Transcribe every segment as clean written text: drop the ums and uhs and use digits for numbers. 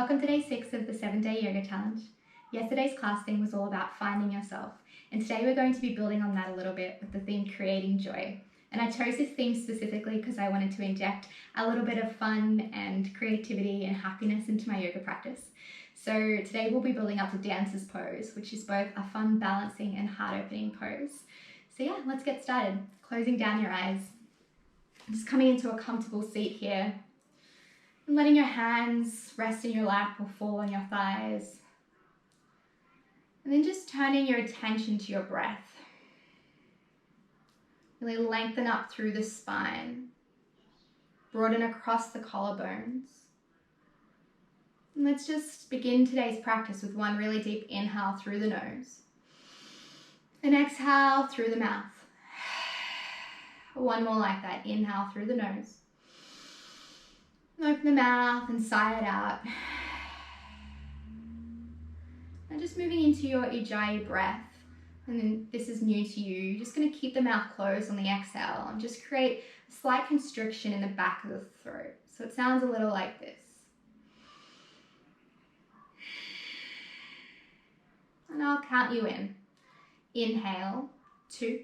Welcome to day 6 of the 7-day yoga challenge. Yesterday's class theme was all about finding yourself, and today we're going to be building on that a little bit with the theme creating joy. And I chose this theme specifically because I wanted to inject a little bit of fun and creativity and happiness into my yoga practice. So today we'll be building up to dancer's pose, which is both a fun balancing and heart opening pose. So yeah, let's get started. Closing down your eyes. Just coming into a comfortable seat here. And letting your hands rest in your lap or fall on your thighs. And then just turning your attention to your breath. Really lengthen up through the spine. Broaden across the collarbones. And let's just begin today's practice with one really deep inhale through the nose. And exhale through the mouth. One more like that. Inhale through the nose. Open the mouth and sigh it out. And just moving into your Ujjayi breath. And then this is new to you. You're just going to keep the mouth closed on the exhale and just create a slight constriction in the back of the throat. So it sounds a little like this. And I'll count you in. Inhale, 2,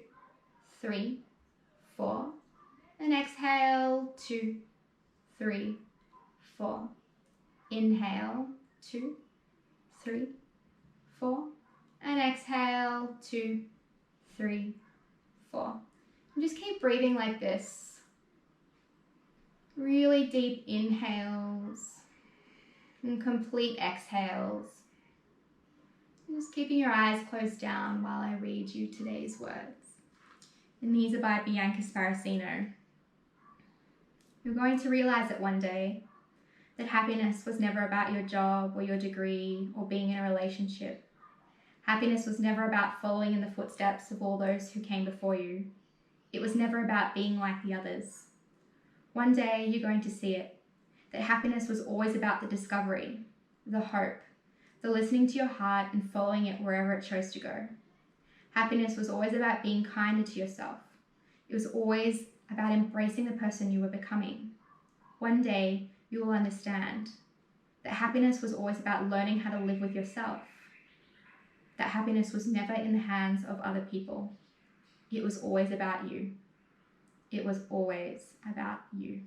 3, 4. And exhale, 2, 3, 4. Inhale, 2, 3, 4. And exhale, 2, 3, 4. And just keep breathing like this. Really deep inhales and complete exhales. Just keeping your eyes closed down while I read you today's words. And these are by Bianca Sparacino. You're going to realize it one day that happiness was never about your job or your degree or being in a relationship. Happiness was never about following in the footsteps of all those who came before you. It was never about being like the others. One day you're going to see it, that happiness was always about the discovery, the hope, the listening to your heart and following it wherever it chose to go. Happiness was always about being kinder to yourself. It was always about embracing the person you were becoming. One day, you will understand that happiness was always about learning how to live with yourself. That happiness was never in the hands of other people. It was always about you. It was always about you.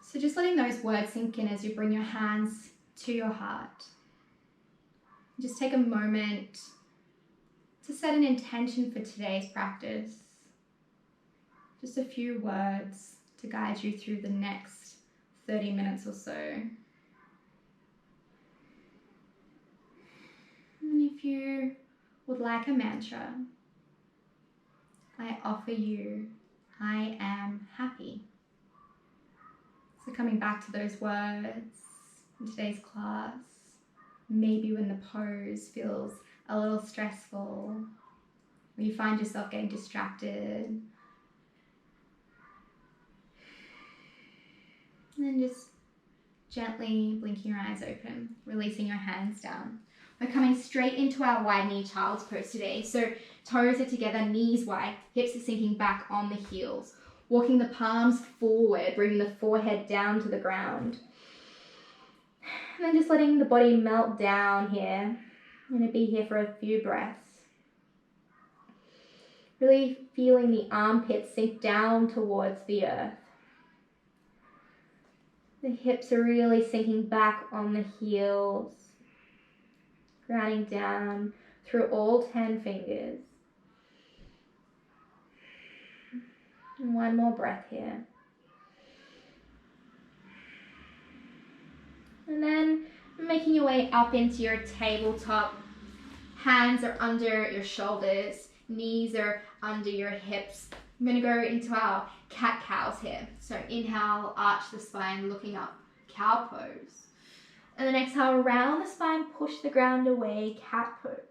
So just letting those words sink in as you bring your hands to your heart. Just take a moment to set an intention for today's practice. Just a few words to guide you through the next 30 minutes or so. And if you would like a mantra, I offer you, I am happy. So coming back to those words in today's class, maybe when the pose feels a little stressful, or you find yourself getting distracted, and then just gently blinking your eyes open, releasing your hands down. We're coming straight into our wide knee child's pose today. So toes are together, knees wide, hips are sinking back on the heels. Walking the palms forward, bringing the forehead down to the ground. And then just letting the body melt down here. I'm going to be here for a few breaths. Really feeling the armpits sink down towards the earth. The hips are really sinking back on the heels. Grounding down through all 10 fingers. And one more breath here. And then making your way up into your tabletop. Hands are under your shoulders. Knees are under your hips. I'm going to go into our cat-cows here. So inhale, arch the spine, looking up, cow pose. And then exhale, round the spine, push the ground away, cat pose.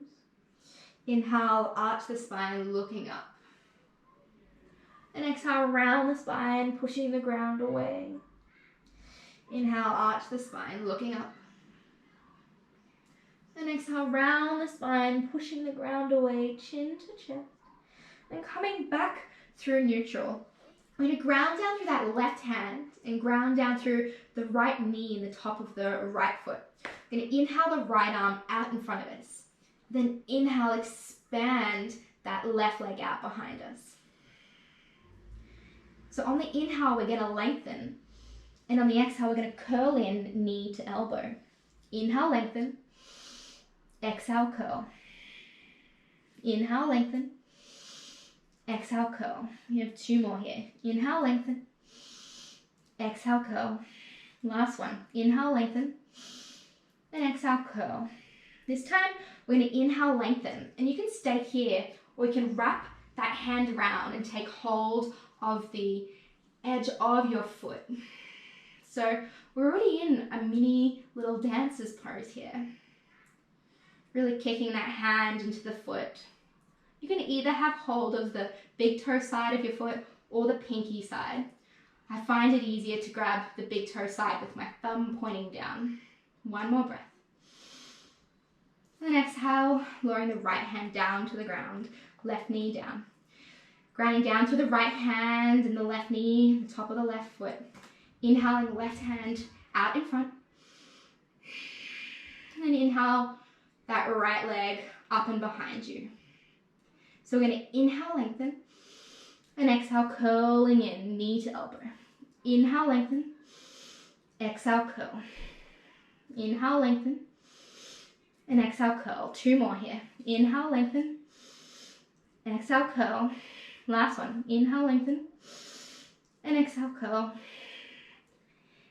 Inhale, arch the spine, looking up. And exhale, round the spine, pushing the ground away. Inhale, arch the spine, looking up. And exhale, round the spine, pushing the ground away, chin to chest. And coming back through neutral. We're going to ground down through that left hand and ground down through the right knee and the top of the right foot. We're going to inhale the right arm out in front of us. Then inhale, expand that left leg out behind us. So on the inhale, we're going to lengthen. And on the exhale, we're going to curl in knee to elbow. Inhale, lengthen. Exhale, curl. Inhale, lengthen. Exhale, curl. We have 2 more here. Inhale, lengthen. Exhale, curl. Last one. Inhale, lengthen. And exhale, curl. This time, we're going to inhale, lengthen. And you can stay here, or you can wrap that hand around and take hold of the edge of your foot. So we're already in a mini little dancer's pose here. Really kicking that hand into the foot. You can either have hold of the big toe side of your foot or the pinky side. I find it easier to grab the big toe side with my thumb pointing down. 1 more breath. And exhale, lowering the right hand down to the ground, left knee down. Grounding down to the right hand and the left knee, the top of the left foot. Inhaling left hand out in front. And inhale that right leg up and behind you. So we're going to inhale, lengthen. And exhale, curling in, knee to elbow. Inhale, lengthen. Exhale, curl. Inhale, lengthen. And exhale, curl. 2 more here. Inhale, lengthen. Exhale, curl. Last one. Inhale, lengthen. And exhale, curl.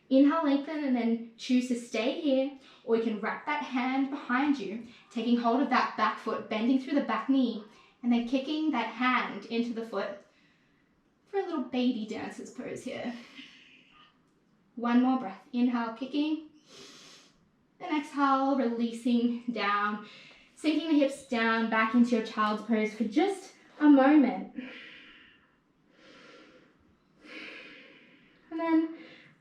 Inhale, lengthen, and then choose to stay here, or you can wrap that hand behind you, taking hold of that back foot, bending through the back knee, and then kicking that hand into the foot for a little baby dancer's pose here. 1 more breath. Inhale, kicking. And exhale, releasing down, sinking the hips down back into your child's pose for just a moment. And then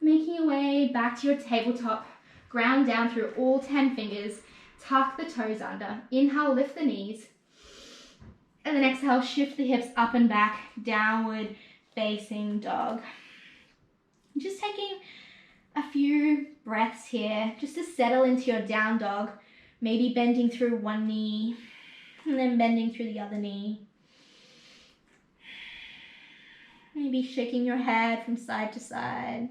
making your way back to your tabletop, ground down through all 10 fingers, tuck the toes under. Inhale, lift the knees. And then exhale, shift the hips up and back, downward facing dog. Just taking a few breaths here, just to settle into your down dog, maybe bending through one knee, and then bending through the other knee. Maybe shaking your head from side to side.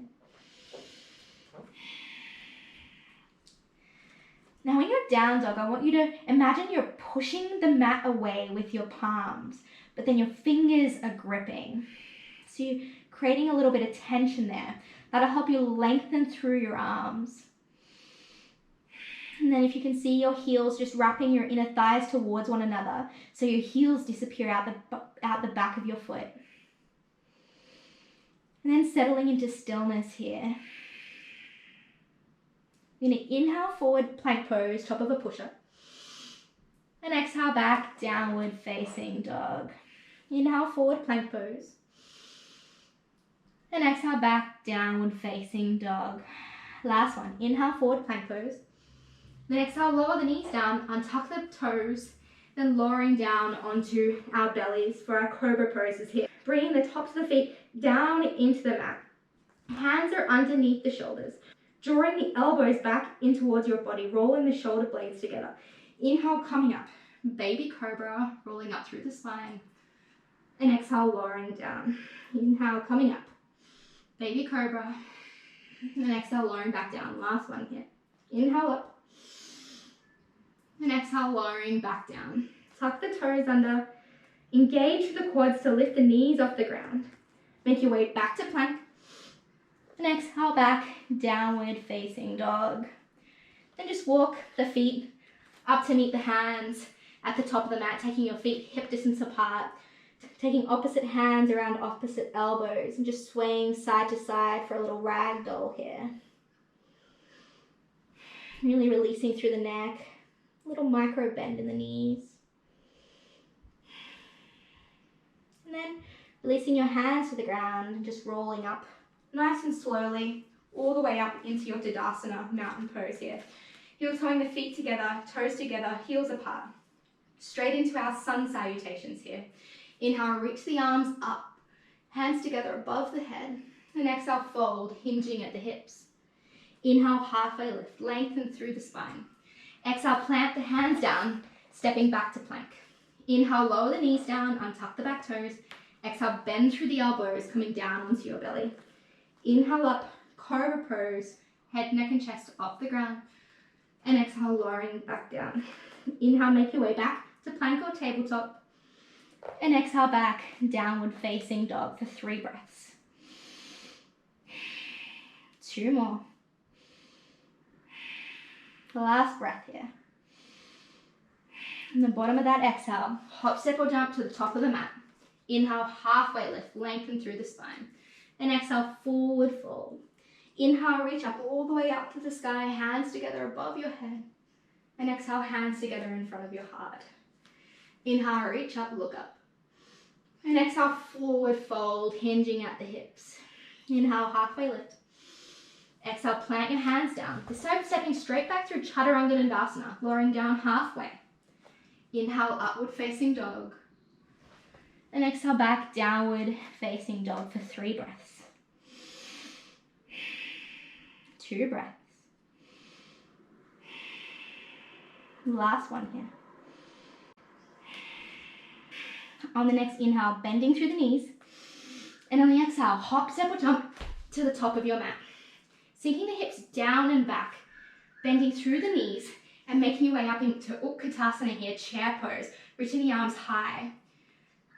Now in your down dog, I want you to imagine you're pushing the mat away with your palms, but then your fingers are gripping. So you're creating a little bit of tension there. That'll help you lengthen through your arms. And then if you can see your heels just wrapping your inner thighs towards one another, so your heels disappear out the back of your foot. And then settling into stillness here. You're going to inhale, forward plank pose, top of a push-up. And exhale back, downward facing dog. Inhale, forward plank pose. And exhale back, downward facing dog. Last one. Inhale, forward plank pose. Then exhale, lower the knees down, untuck the toes, then lowering down onto our bellies for our cobra poses here. Bringing the tops of the feet down into the mat. Hands are underneath the shoulders. Drawing the elbows back in towards your body, rolling the shoulder blades together. Inhale, coming up. Baby cobra, rolling up through the spine. And exhale, lowering down. Inhale, coming up. Baby cobra. And exhale, lowering back down. Last one here. Inhale up. And exhale, lowering back down. Tuck the toes under. Engage the quads to lift the knees off the ground. Make your way back to plank. And exhale back, downward facing dog. Then just walk the feet up to meet the hands at the top of the mat, taking your feet hip distance apart, taking opposite hands around opposite elbows and just swaying side to side for a little ragdoll here. Really releasing through the neck, a little micro bend in the knees. And then releasing your hands to the ground and just rolling up nice and slowly, all the way up into your Tadasana mountain pose here. Heel toeing the feet together, toes together, heels apart. Straight into our sun salutations here. Inhale, reach the arms up. hands together above the head. And exhale, fold, hinging at the hips. Inhale, halfway lift, lengthen through the spine. Exhale, plant the hands down, stepping back to plank. Inhale, lower the knees down, untuck the back toes. Exhale, bend through the elbows, coming down onto your belly. Inhale up, cobra pose, head, neck and chest off the ground. And exhale, lowering back down. Inhale, make your way back to plank or tabletop. And exhale back, downward facing dog for 3 breaths. 2 more. The last breath here. And the bottom of that exhale, hop, step or jump to the top of the mat. Inhale, halfway lift, lengthen through the spine. And exhale, forward fold. Inhale, reach up all the way up to the sky, hands together above your head. And exhale, hands together in front of your heart. Inhale, reach up, look up. And exhale, forward fold, hinging at the hips. Inhale, halfway lift. Exhale, plant your hands down. This time, stepping straight back through Chaturanga Dandasana, lowering down halfway. Inhale, upward facing dog. And exhale, back, downward facing dog for 3 breaths. 2 breaths. Last one here. On the next inhale, bending through the knees. And on the exhale, hop, step or jump to the top of your mat. Sinking the hips down and back, bending through the knees and making your way up into Utkatasana here, chair pose, reaching the arms high.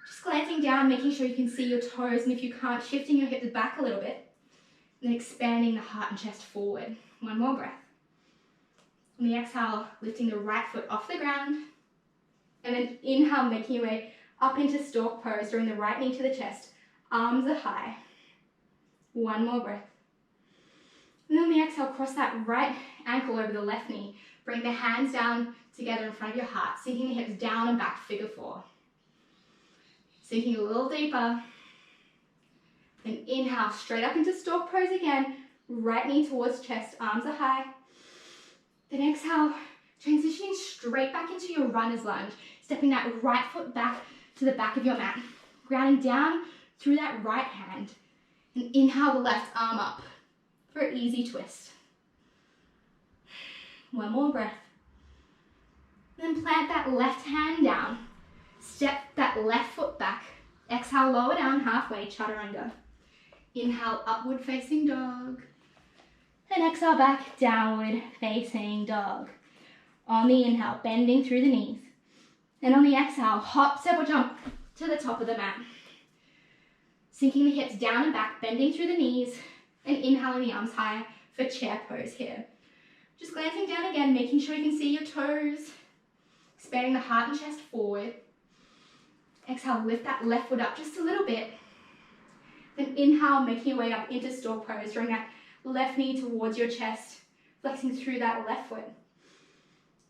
Just glancing down, making sure you can see your toes, and if you can't, shifting your hips back a little bit, and then expanding the heart and chest forward. 1 more breath. On the exhale, lifting the right foot off the ground, and then inhale, making your way up into stork pose, drawing the right knee to the chest, arms are high. 1 more breath. And then on the exhale, cross that right ankle over the left knee. Bring the hands down together in front of your heart, sinking the hips down and back, figure 4. Sinking a little deeper. Then inhale, straight up into stork pose again. Right knee towards chest, arms are high. Then exhale, transitioning straight back into your runner's lunge. Stepping that right foot back to the back of your mat. Grounding down through that right hand. And inhale the left arm up for an easy twist. 1 more breath. Then plant that left hand down. Step that left foot back. Exhale, lower down halfway, Chaturanga. Inhale, upward facing dog. And exhale back, downward facing dog. On the inhale, bending through the knees. And on the exhale, hop, step or jump to the top of the mat. Sinking the hips down and back, bending through the knees. And inhaling the arms high for chair pose here. Just glancing down again, making sure you can see your toes. Expanding the heart and chest forward. Exhale, lift that left foot up just a little bit. Then inhale, making your way up into stork pose, drawing that left knee towards your chest, flexing through that left foot.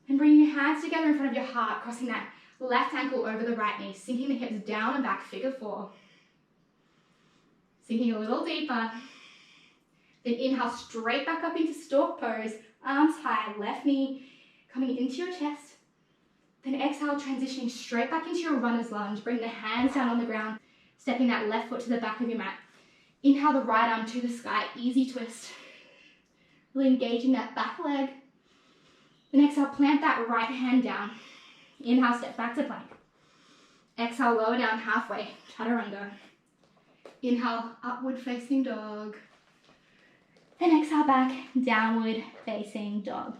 And bringing your hands together in front of your heart, crossing that left ankle over the right knee, sinking the hips down and back, figure 4. Sinking a little deeper. Then inhale, straight back up into stork pose, arms high, left knee coming into your chest. Then exhale, transitioning straight back into your runner's lunge. Bring the hands down on the ground, stepping that left foot to the back of your mat. Inhale the right arm to the sky, easy twist. Really engaging that back leg. Then exhale, plant that right hand down. Inhale, step back to plank. Exhale, lower down halfway, Chaturanga. Inhale, upward facing dog. And exhale back, downward facing dog.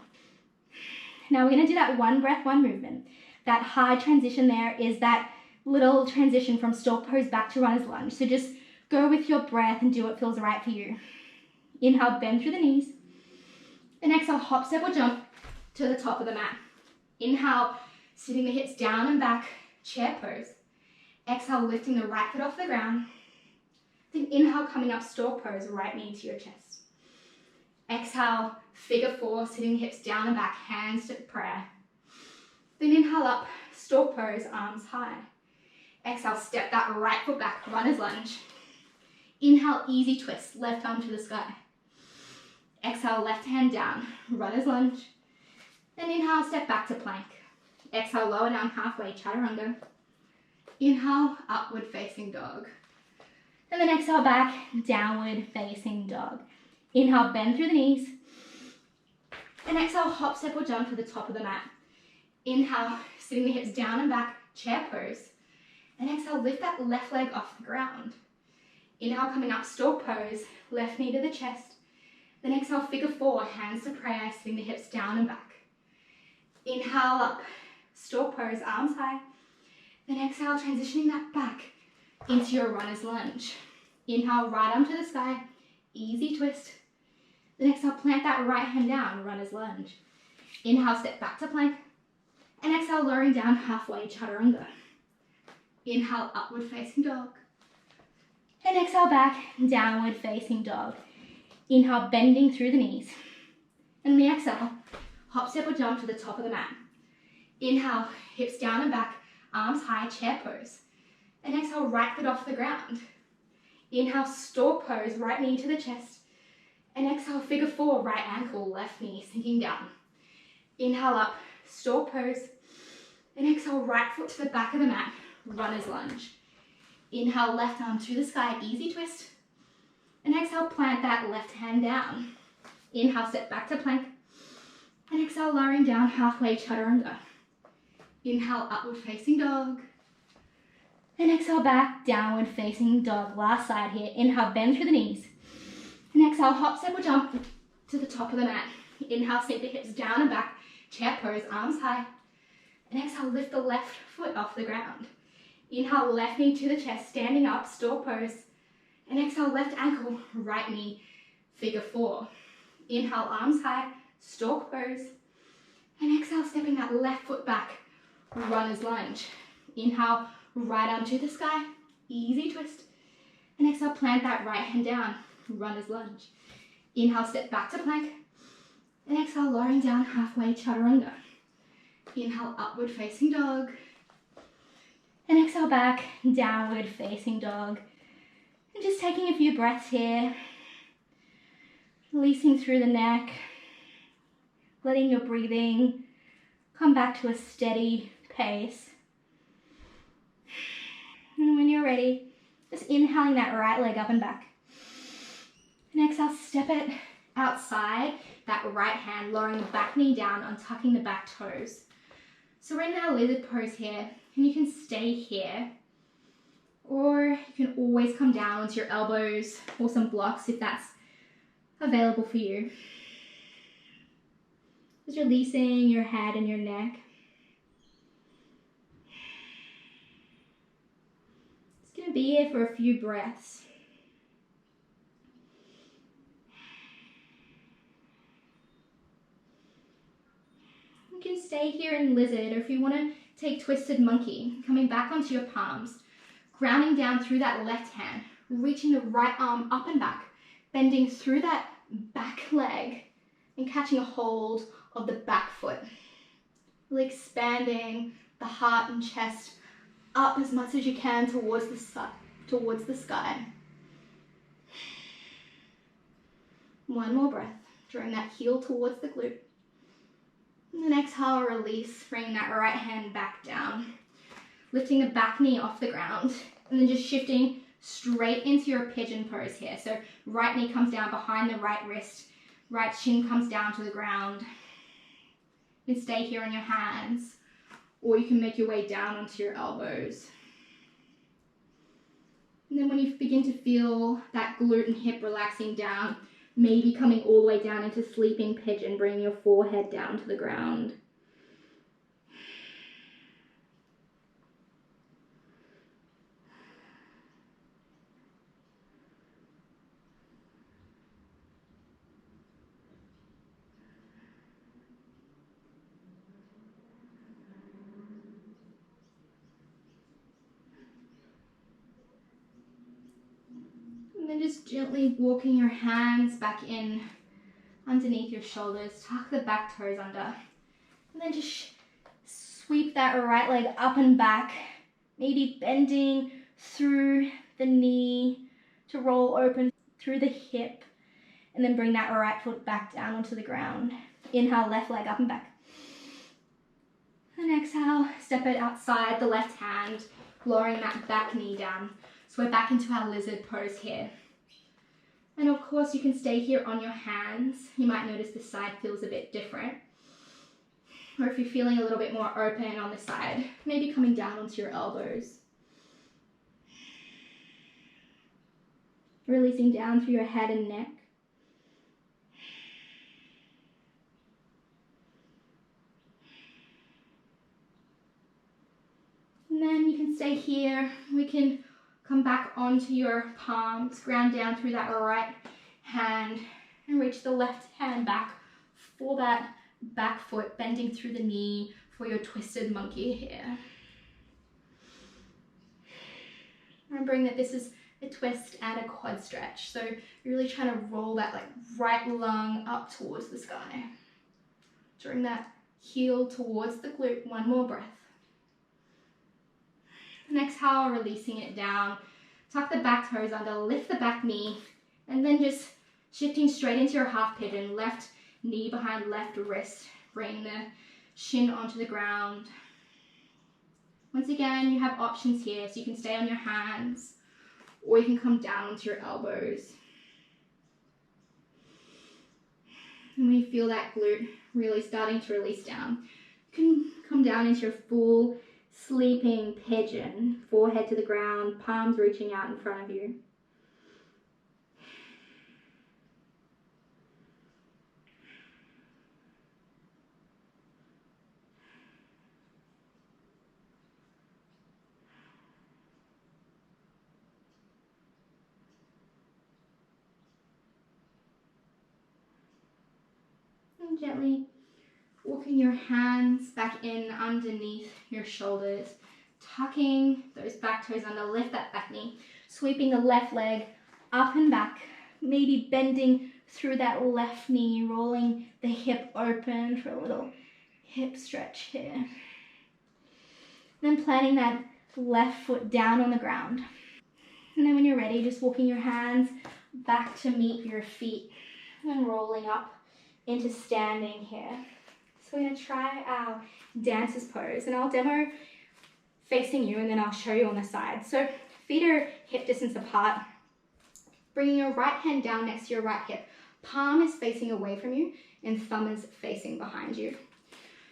Now we're going to do that 1 breath, 1 movement. That high transition there is that little transition from stork pose back to runner's lunge. So just go with your breath and do what feels right for you. Inhale, bend through the knees. And exhale, hop, step or jump to the top of the mat. Inhale, sitting the hips down and back, chair pose. Exhale, lifting the right foot off the ground. Then inhale, coming up stork pose, right knee to your chest. Exhale, figure 4, sitting the hips down and back, hands to prayer. Then inhale up, stork pose, arms high. Exhale, step that right foot back, runner's lunge. Inhale, easy twist, left arm to the sky. Exhale, left hand down, runner's lunge. Then inhale, step back to plank. Exhale, lower down halfway, Chaturanga. Inhale, upward facing dog. And then exhale back, downward facing dog. Inhale, bend through the knees. And exhale, hop, step or jump to the top of the mat. Inhale, sitting the hips down and back, chair pose. And exhale, lift that left leg off the ground. Inhale, coming up, stork pose, left knee to the chest. Then exhale, figure four, hands to prayer, sitting the hips down and back. Inhale up, stork pose, arms high. Then exhale, transitioning that back into your runner's lunge. Inhale, right arm to the sky, easy twist. Then exhale, plant that right hand down, runner's lunge. Inhale, step back to plank. And exhale, lowering down halfway, chaturanga. Inhale, upward facing dog. And exhale back, downward facing dog. Inhale, bending through the knees. And the exhale, hop, step or jump to the top of the mat. Inhale, hips down and back, arms high, chair pose. And exhale, right foot off the ground. Inhale, stork pose, right knee to the chest. And exhale, figure four, right ankle, left knee sinking down. Inhale up, stork pose. And exhale, right foot to the back of the mat, runner's lunge. Inhale, left arm to the sky, easy twist. And exhale, plant that left hand down. Inhale, step back to plank. And exhale, lowering down halfway, chaturanga. Inhale, upward facing dog. And exhale back, downward facing dog. Last side here. Inhale, bend through the knees. And exhale, hop, step or jump to the top of the mat. Inhale, sink the hips down and back, chair pose, arms high. And exhale, lift the left foot off the ground. Inhale, left knee to the chest, standing up, stork pose. And exhale, left ankle, right knee, figure four. Inhale, arms high, stork pose. And exhale, stepping that left foot back, runner's lunge. Inhale, right arm to the sky, easy twist. And exhale, plant that right hand down, runner's lunge. Inhale, step back to plank. And exhale, lowering down halfway, chaturanga. Inhale, upward facing dog. And exhale back, downward facing dog. And just taking a few breaths here. Releasing through the neck. Letting your breathing come back to a steady pace. And when you're ready, just inhaling that right leg up and back. And exhale, step it outside, that right hand, lowering the back knee down, untucking the back toes. So we're in our lizard pose here, and you can stay here, or you can always come down onto your elbows or some blocks if that's available for you. Just releasing your head and your neck. Just gonna be here for a few breaths. You can stay here in lizard, or if you want to take twisted monkey, coming back onto your palms, grounding down through that left hand, reaching the right arm up and back, bending through that back leg and catching a hold of the back foot. Really expanding the heart and chest up as much as you can towards the sky. One more breath, drawing that heel towards the glute. And then exhale, release, bringing that right hand back down. Lifting the back knee off the ground. And then just shifting straight into your pigeon pose here. So right knee comes down behind the right wrist. Right shin comes down to the ground. You can stay here on your hands. Or you can make your way down onto your elbows. And then when you begin to feel that glute and hip relaxing down, maybe coming all the way down into sleeping pigeon, bringing your forehead down to the ground. And then just gently walking your hands back in underneath your shoulders, tuck the back toes under. And then just sweep that right leg up and back, maybe bending through the knee to roll open through the hip. And then bring that right foot back down onto the ground. Inhale, left leg up and back. And exhale, step it outside the left hand, lowering that back knee down. So we're back into our lizard pose here. And of course you can stay here on your hands. You might notice this side feels a bit different. Or if you're feeling a little bit more open on this side, maybe coming down onto your elbows. Releasing down through your head and neck. And then you can stay here. We can come back onto your palms, ground down through that right hand and reach the left hand back for that back foot, bending through the knee for your twisted monkey here. Remembering that this is a twist and a quad stretch, so you're really trying to roll that like right lung up towards the sky. Drawing that heel towards the glute, one more breath. And exhale, releasing it down. Tuck the back toes under, lift the back knee, and then just shifting straight into your half pigeon. Left knee behind left wrist. Bring the shin onto the ground. Once again, you have options here, so you can stay on your hands, or you can come down onto your elbows. And when you feel that glute really starting to release down, you can come down into your full sleeping pigeon, forehead to the ground, palms reaching out in front of you. And gently walking your hands back in underneath your shoulders, tucking those back toes under, lift that back knee, sweeping the left leg up and back, maybe bending through that left knee, rolling the hip open for a little hip stretch here. Then planting that left foot down on the ground. And then when you're ready, just walking your hands back to meet your feet and rolling up into standing here. So we're going to try our dancer's pose, and I'll demo facing you and then I'll show you on the side. So feet are hip distance apart. Bringing your right hand down next to your right hip. Palm is facing away from you and thumb is facing behind you.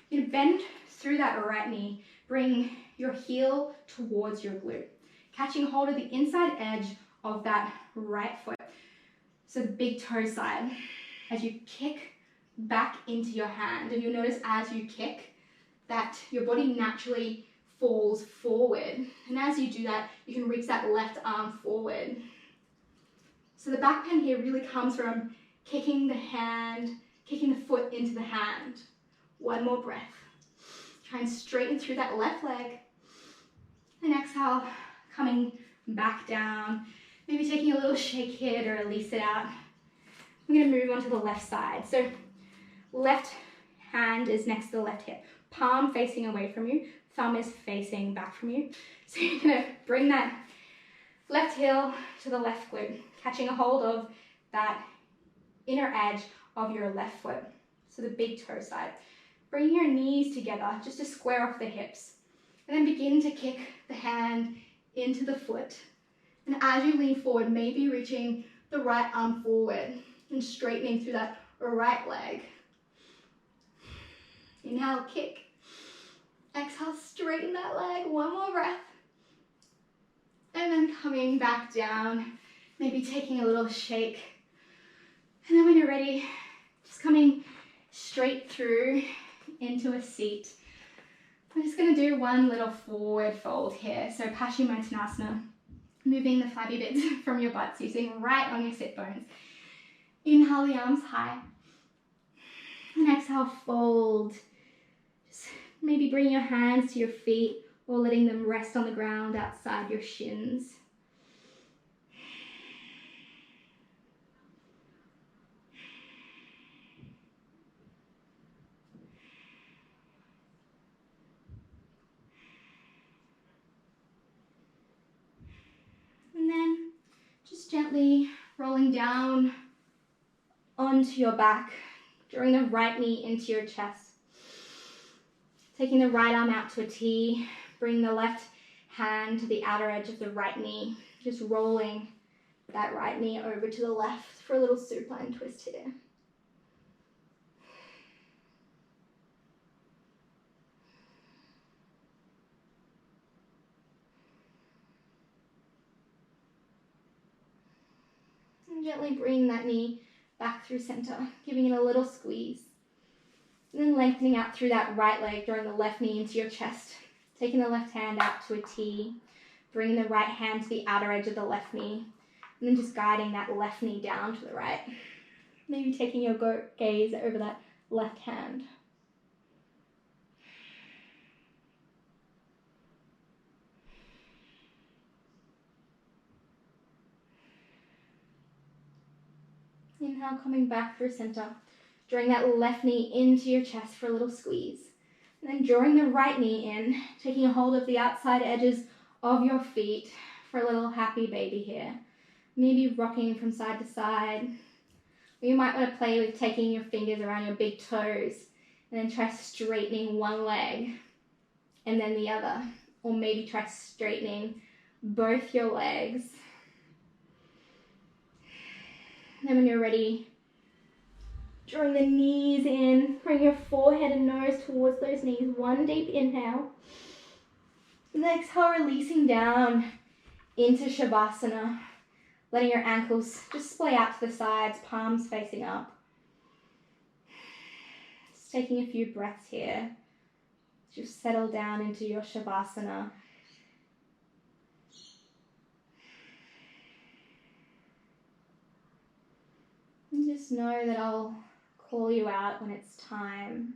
You're going to bend through that right knee. Bring your heel towards your glute. Catching hold of the inside edge of that right foot. So the big toe side. As you kick back into your hand, and you'll notice as you kick that your body naturally falls forward, and as you do that you can reach that left arm forward. So the back bend here really comes from kicking the foot into the hand. One more breath. Try and straighten through that left leg, and exhale, coming back down, maybe taking a little shake here to release it out. We're going to move on to the left side. So left hand is next to the left hip, palm facing away from you, thumb is facing back from you. So you're going to bring that left heel to the left glute, catching a hold of that inner edge of your left foot, so the big toe side. Bring your knees together just to square off the hips, and then begin to kick the hand into the foot. And as you lean forward, maybe reaching the right arm forward and straightening through that right leg. Inhale, kick. Exhale, straighten that leg. One more breath. And then coming back down, maybe taking a little shake. And then when you're ready, just coming straight through into a seat. I'm just going to do one little forward fold here. So Paschimottanasana, moving the flabby bits from your butt, so you're sitting right on your sit bones. Inhale the arms high. And exhale, fold. Just maybe bring your hands to your feet or letting them rest on the ground outside your shins. And then just gently rolling down onto your back, drawing the right knee into your chest. Taking the right arm out to a T, bring the left hand to the outer edge of the right knee, Just rolling that right knee over to the left for a little supine twist here. And gently bring that knee back through center, giving it a little squeeze. And then lengthening out through that right leg, drawing the left knee into your chest. Taking the left hand out to a T, bringing the right hand to the outer edge of the left knee, and then just guiding that left knee down to the right. Maybe taking your gaze over that left hand. Inhale, coming back through center. Drawing that left knee into your chest for a little squeeze. And then drawing the right knee in, taking a hold of the outside edges of your feet for a little happy baby here. Maybe rocking from side to side. Or you might want to play with taking your fingers around your big toes and then try straightening one leg and then the other. Or maybe try straightening both your legs. And then when you're ready, drawing the knees in, bring your forehead and nose towards those knees. One deep inhale. And then exhale, releasing down into Shavasana. Letting your ankles just splay out to the sides, palms facing up. Just taking a few breaths here. Just settle down into your Shavasana. And just know that I'll call you out when it's time.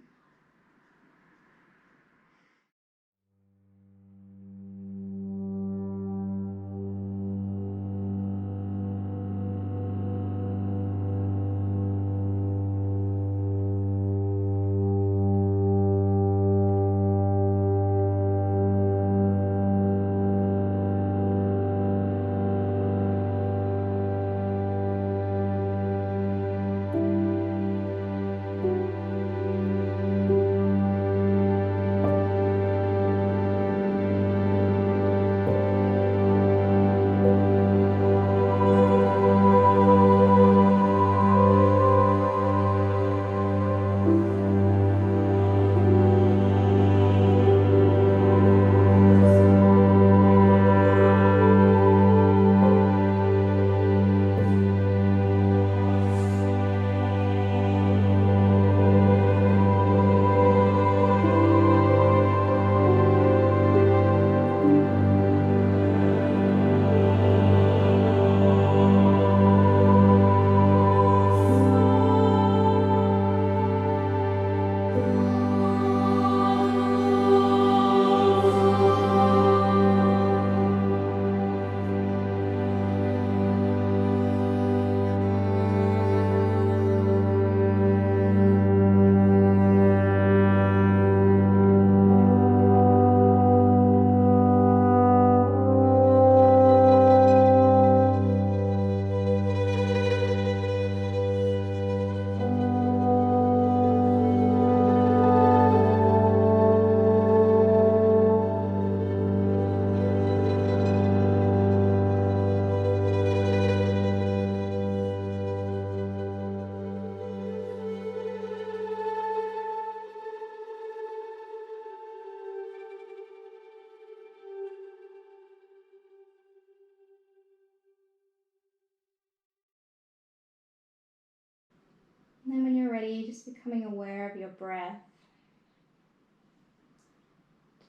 And then when you're ready, just becoming aware of your breath.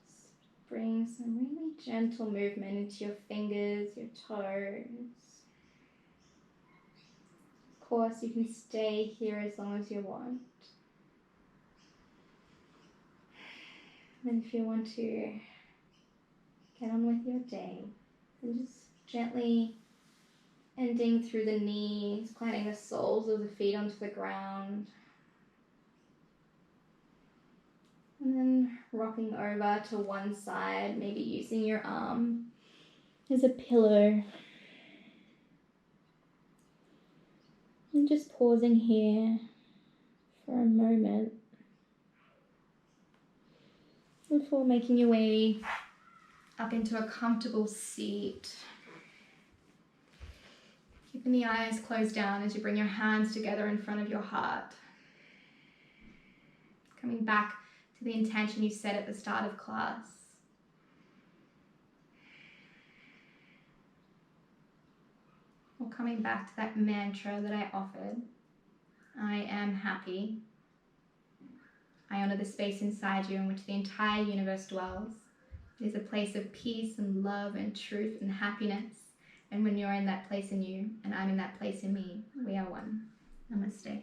Just bring some really gentle movement into your fingers, your toes. Of course, you can stay here as long as you want. And if you want to get on with your day, then just gently ending through the knees, planting the soles of the feet onto the ground. And then rocking over to one side, maybe using your arm as a pillow. And just pausing here for a moment before making your way up into a comfortable seat. Keeping the eyes closed down as you bring your hands together in front of your heart. Coming back to the intention you set at the start of class. Or coming back to that mantra that I offered. I am happy. I honor the space inside you in which the entire universe dwells. It is a place of peace and love and truth and happiness. And when you're in that place in you, and I'm in that place in me, we are one. Namaste.